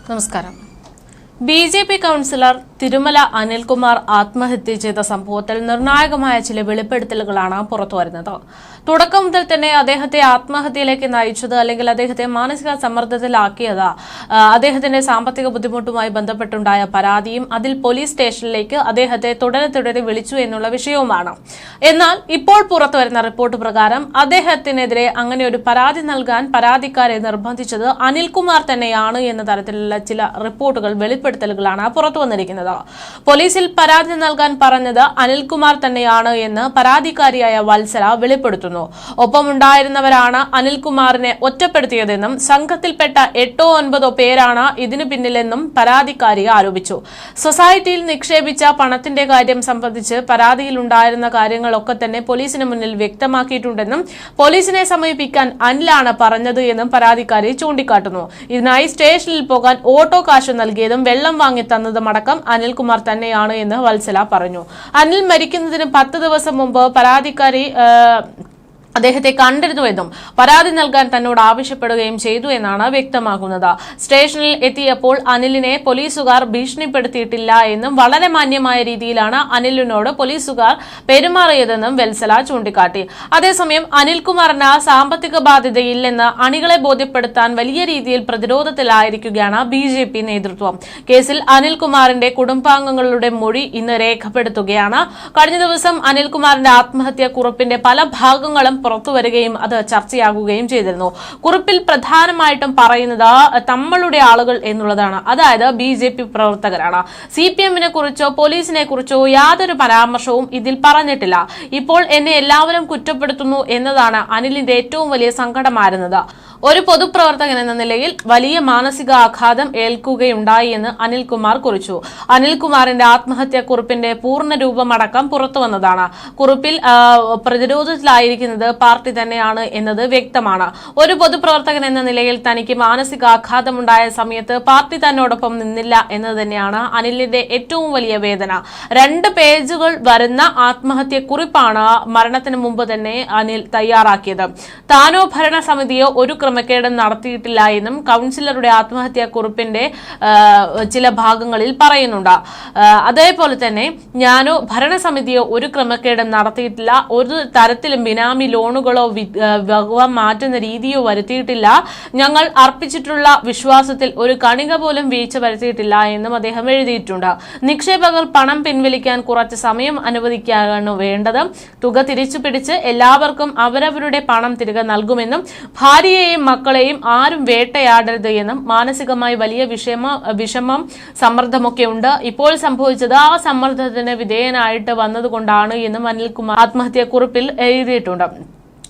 നമസ്കാരം. BJP. Councillor Thirumala Anilkumar ആത്മഹത്യ ചെയ്ത സംഭവത്തിൽ നിർണായകമായ ചില വെളിപ്പെടുത്തലുകളാണ് പുറത്തുവരുന്നത്. തുടക്കം മുതൽ തന്നെ അദ്ദേഹത്തെ ആത്മഹത്യയിലേക്ക് നയിച്ചത് അല്ലെങ്കിൽ അദ്ദേഹത്തെ മാനസിക സമ്മർദ്ദത്തിലാക്കിയത് അദ്ദേഹത്തിന്റെ സാമ്പത്തിക ബുദ്ധിമുട്ടുമായി ബന്ധപ്പെട്ടുണ്ടായ പരാതിയും അതിൽ പോലീസ് സ്റ്റേഷനിലേക്ക് അദ്ദേഹത്തെ തുടരെ വിളിച്ചു എന്നുള്ള വിഷയവുമാണ്. എന്നാൽ ഇപ്പോൾ പുറത്തുവരുന്ന റിപ്പോർട്ട് പ്രകാരം അദ്ദേഹത്തിനെതിരെ അങ്ങനെ ഒരു പരാതി നൽകാൻ പരാതിക്കാരെ നിർബന്ധിച്ചത് അനിൽകുമാർ തന്നെയാണ് എന്ന തരത്തിലുള്ള ചില റിപ്പോർട്ടുകൾ വെളിപ്പെടുത്തലുകളാണ് പുറത്തു വന്നിരിക്കുന്നത്. പോലീസിൽ പരാതി നൽകാൻ പറഞ്ഞത് അനിൽകുമാർ തന്നെയാണ് എന്ന് പരാതിക്കാരിയായ വത്സല വെളിപ്പെടുത്തുന്നു. ഒപ്പമുണ്ടായിരുന്നവരാണ് അനിൽകുമാറിനെ ഒറ്റപ്പെടുത്തിയതെന്നും സംഘത്തിൽപ്പെട്ട 8-9 പേരാണ് ഇതിനു പിന്നിലെന്നും പരാതിക്കാരി ആരോപിച്ചു. സൊസൈറ്റിയിൽ നിക്ഷേപിച്ച പണത്തിന്റെ കാര്യം സംബന്ധിച്ച് പരാതിയിലുണ്ടായിരുന്ന കാര്യങ്ങളൊക്കെ തന്നെ പോലീസിന് മുന്നിൽ വ്യക്തമാക്കിയിട്ടുണ്ടെന്നും പോലീസിനെ സമീപിക്കാൻ അനിലാണ് പറഞ്ഞത് എന്നും പരാതിക്കാരി ചൂണ്ടിക്കാട്ടുന്നു. ഇതിനായി സ്റ്റേഷനിൽ പോകാൻ ഓട്ടോ കാശ് നൽകിയതും വെള്ളം വാങ്ങി തന്നതുമടക്കം അനിൽകുമാർ തന്നെയാണ് എന്ന് വത്സല പറഞ്ഞു. അനിൽ മരിക്കുന്നതിന് 10 ദിവസം മുമ്പ് പരാതിക്കാരി അദ്ദേഹത്തെ കണ്ടിരുന്നുവെന്നും പരാതി നൽകാൻ തന്നോട് ആവശ്യപ്പെടുകയും ചെയ്തു എന്നാണ് വ്യക്തമാക്കുന്നത്. സ്റ്റേഷനിൽ എത്തിയപ്പോൾ അനിലിനെ പോലീസുകാർ ഭീഷണിപ്പെടുത്തിയിട്ടില്ല എന്നും വളരെ മാന്യമായ രീതിയിലാണ് അനിലിനോട് പോലീസുകാർ പെരുമാറിയതെന്നും വത്സല ചൂണ്ടിക്കാട്ടി. അതേസമയം അനിൽകുമാറിന് സാമ്പത്തിക ബാധ്യതയില്ലെന്ന് അണികളെ ബോധ്യപ്പെടുത്താൻ വലിയ രീതിയിൽ പ്രതിരോധത്തിലായിരിക്കുകയാണ് ബി.ജെ.പി. നേതൃത്വം. കേസിൽ അനിൽകുമാറിന്റെ കുടുംബാംഗങ്ങളുടെ മൊഴി ഇന്ന് രേഖപ്പെടുത്തുകയാണ്. കഴിഞ്ഞ ദിവസം അനിൽകുമാറിന്റെ ആത്മഹത്യാ കുറിപ്പിന്റെ പല ഭാഗങ്ങളും പുറത്തുവരികയും അത് ചർച്ചയാകുകയും ചെയ്തിരുന്നു. കുറിപ്പിൽ പ്രധാനമായിട്ടും പറയുന്നത് തങ്ങളുടെ ആളുകൾ എന്നുള്ളതാണ്. അതായത് ബി.ജെ.പി. പ്രവർത്തകരാണ്. CPM-നെ കുറിച്ചോ പോലീസിനെ കുറിച്ചോ യാതൊരു പരാമർശവും ഇതിൽ പറഞ്ഞിട്ടില്ല. ഇപ്പോൾ എന്നെ എല്ലാവരും കുറ്റപ്പെടുത്തുന്നു എന്നതാണ് അനിലിന്റെ ഏറ്റവും വലിയ സങ്കടമായിരുന്നത്. ഒരു പൊതുപ്രവർത്തകൻ എന്ന നിലയിൽ വലിയ മാനസികാഘാതം ഏൽക്കുകയുണ്ടായി എന്ന് അനിൽകുമാർ കുറിച്ചു. അനിൽകുമാറിന്റെ ആത്മഹത്യാ കുറിപ്പിന്റെ പൂർണ്ണ രൂപമടക്കം പുറത്തുവന്നതാണ്. കുറിപ്പിൽ പ്രതിരോധത്തിലായിരിക്കുന്നത് പാർട്ടി തന്നെയാണ് എന്നത് വ്യക്തമാണ്. ഒരു പൊതുപ്രവർത്തകൻ എന്ന നിലയിൽ തനിക്ക് മാനസികാഘാതമുണ്ടായ സമയത്ത് പാർട്ടി തന്നോടൊപ്പം നിന്നില്ല എന്നത് തന്നെയാണ് അനിലിന്റെ ഏറ്റവും വലിയ വേദന. 2 പേജുകൾ വരുന്ന ആത്മഹത്യാ കുറിപ്പാണ് മരണത്തിന് മുമ്പ് തന്നെ അനിൽ തയ്യാറാക്കിയത്. താനോ ഭരണസമിതിയോ ഒരു ക്രമക്കേടും നടത്തിയിട്ടില്ല എന്നും കൗൺസിലറുടെ ആത്മഹത്യാ കുറിപ്പിന്റെ ചില ഭാഗങ്ങളിൽ പറയുന്നുണ്ട്. അതേപോലെ തന്നെ ഞാനോ ഭരണസമിതിയോ ഒരു ക്രമക്കേടും നടത്തിയിട്ടില്ല, ഒരു തരത്തിലും ബിനാമി ലോണുകളോ വക മാറ്റുന്ന രീതിയോ വരുത്തിയിട്ടില്ല, ഞങ്ങൾ അർപ്പിച്ചിട്ടുള്ള വിശ്വാസത്തിൽ ഒരു കണിക പോലും വീഴ്ച വരുത്തിയിട്ടില്ല എന്നും അദ്ദേഹം എഴുതിയിട്ടുണ്ട്. നിക്ഷേപകർ പണം പിൻവലിക്കാൻ കുറച്ച് സമയം അനുവദിക്കാനാണ് വേണ്ടത്. തുക തിരിച്ചു പിടിച്ച് എല്ലാവർക്കും അവരവരുടെ പണം തിരികെ നൽകുമെന്നും ഭാര്യയെയും മക്കളെയും ആരും വേട്ടയാടരുത് എന്നും മാനസികമായി വലിയ വിഷമം സമ്മർദ്ദമൊക്കെ ഉണ്ട്. ഇപ്പോൾ സംഭവിച്ചത് ആ സമ്മർദ്ദത്തിന് വിധേയനായിട്ട് വന്നതുകൊണ്ടാണ് എന്നും അനിൽകുമാർ ആത്മഹത്യാ കുറിപ്പിൽ എഴുതിയിട്ടുണ്ട്.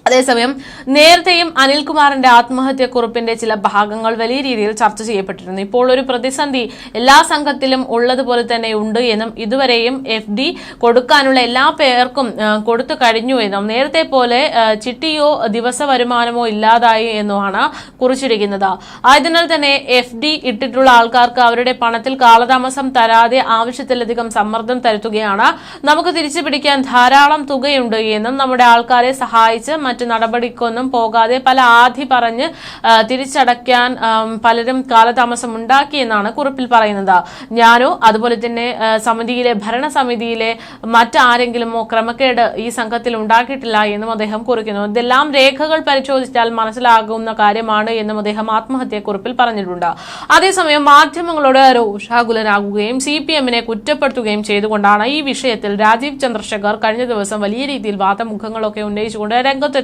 അതേസമയം നേരത്തെയും അനിൽകുമാറിന്റെ ആത്മഹത്യാ കുറിപ്പിന്റെ ചില ഭാഗങ്ങൾ വലിയ രീതിയിൽ ചർച്ച ചെയ്യപ്പെട്ടിരുന്നു. ഇപ്പോൾ ഒരു പ്രതിസന്ധി എല്ലാ സംഘത്തിലും ഉള്ളതുപോലെ തന്നെ ഉണ്ട് എന്നും ഇതുവരെയും FD കൊടുക്കാനുള്ള എല്ലാ പേർക്കും കൊടുത്തു കഴിഞ്ഞു എന്നും നേരത്തെ പോലെ ചിട്ടിയോ ദിവസ വരുമാനമോ ഇല്ലാതായി എന്നുമാണ് കുറിച്ചിരിക്കുന്നത്. ആയതിനാൽ തന്നെ FD ഇട്ടിട്ടുള്ള ആൾക്കാർക്ക് അവരുടെ പണത്തിൽ കാലതാമസം തരാതെ ആവശ്യത്തിലധികം സമ്മർദ്ദം തരുത്തുകയാണ്. നമുക്ക് തിരിച്ചു പിടിക്കാൻ ധാരാളം തുകയുണ്ട് എന്നും നമ്മുടെ ആൾക്കാരെ സഹായിച്ച് മറ്റു നടപടിക്കൊന്നും പോകാതെ പല ആധി പറഞ്ഞ് തിരിച്ചടയ്ക്കാൻ പലരും കാലതാമസം ഉണ്ടാക്കിയെന്നാണ് കുറിപ്പിൽ പറയുന്നത്. ഞാനോ അതുപോലെ തന്നെ ഭരണസമിതിയിലെ മറ്റാരെങ്കിലുമോ ക്രമക്കേട് ഈ സംഘത്തിൽ ഉണ്ടാക്കിയിട്ടില്ല എന്നും അദ്ദേഹം കുറിക്കുന്നു. ഇതെല്ലാം രേഖകൾ പരിശോധിച്ചാൽ മനസ്സിലാകുന്ന കാര്യമാണ് എന്നും അദ്ദേഹം ആത്മഹത്യാ കുറിപ്പിൽ പറഞ്ഞിട്ടുണ്ട്. അതേസമയം മാധ്യമങ്ങളോട് രോഷാകുലനാകുകയും CPM-നെ കുറ്റപ്പെടുത്തുകയും ചെയ്തുകൊണ്ടാണ് ഈ വിഷയത്തിൽ രാജീവ് ചന്ദ്രശേഖർ കഴിഞ്ഞ ദിവസം വലിയ രീതിയിൽ വാദമുഖങ്ങളൊക്കെ ഉന്നയിച്ചുകൊണ്ട് രംഗത്തെത്തിയത്.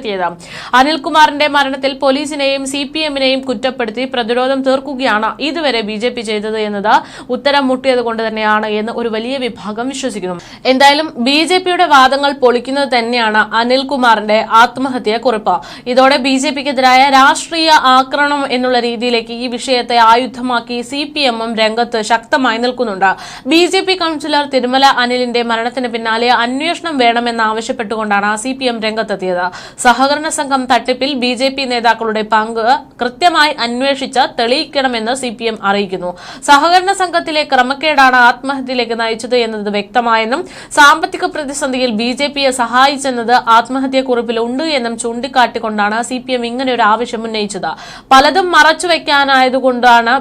അനിൽകുമാറിന്റെ മരണത്തിൽ പോലീസിനെയും CPM-നെയും കുറ്റപ്പെടുത്തി പ്രതിരോധം തീർക്കുകയാണ് ഇതുവരെ ബി.ജെ.പി. ചെയ്തത് എന്നത് ഉത്തരം മുട്ടിയത് കൊണ്ട് തന്നെയാണ് എന്ന് ഒരു വലിയ വിഭാഗം വിശ്വസിക്കുന്നു. എന്തായാലും ബി.ജെ.പിയുടെ വാദങ്ങൾ പൊളിക്കുന്നത് തന്നെയാണ് അനിൽകുമാറിന്റെ ആത്മഹത്യാ കുറിപ്പ്. ഇതോടെ ബി.ജെ.പിക്കെതിരായ രാഷ്ട്രീയ ആക്രമണം എന്നുള്ള രീതിയിലേക്ക് ഈ വിഷയത്തെ ആയുധമാക്കി CPM-ഉം രംഗത്ത് ശക്തമായി നിൽക്കുന്നുണ്ട്. ബി.ജെ.പി. കൗൺസിലർ തിരുമല അനിലിന്റെ മരണത്തിന് പിന്നാലെ അന്വേഷണം വേണമെന്ന് ആവശ്യപ്പെട്ടുകൊണ്ടാണ് CPM രംഗത്തെത്തിയത്. സഹകരണ സംഘം തട്ടിപ്പിൽ ബി.ജെ.പി. നേതാക്കളുടെ പങ്ക് കൃത്യമായി അന്വേഷിച്ച് തെളിയിക്കണമെന്ന് CPM അറിയിക്കുന്നു. സഹകരണ സംഘത്തിലെ ക്രമക്കേടാണ് ആത്മഹത്യയിലേക്ക് നയിച്ചത് എന്നത് വ്യക്തമായെന്നും സാമ്പത്തിക പ്രതിസന്ധിയിൽ ബി.ജെ.പിയെ സഹായിച്ചെന്നത് ആത്മഹത്യക്കുറിപ്പിൽ ഉണ്ട് എന്നും ചൂണ്ടിക്കാട്ടിക്കൊണ്ടാണ് CPM ഇങ്ങനെ ഒരു ആവശ്യം ഉന്നയിച്ചത്. പലതും മറച്ചുവെക്കാനുള്ളതുകൊണ്ടാണ്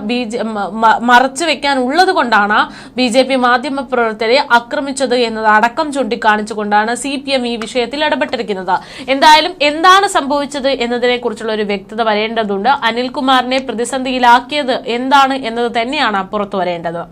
ബി.ജെ.പി. മാധ്യമപ്രവർത്തകരെ ആക്രമിച്ചത് എന്നത് അടക്കം ചൂണ്ടിക്കാണിച്ചുകൊണ്ടാണ് CPM ഈ വിഷയത്തിൽ ഇടപെട്ടിരിക്കുന്നത്. എന്തായാലും എന്താണ് സംഭവിച്ചത് എന്നതിനെ കുറിച്ചുള്ള ഒരു വ്യക്തത വരേണ്ടതുണ്ട്. അനിൽകുമാറിനെ പ്രതിസന്ധിയിലാക്കിയത് എന്താണ് എന്നത് തന്നെയാണ് പുറത്തു വരേണ്ടത്.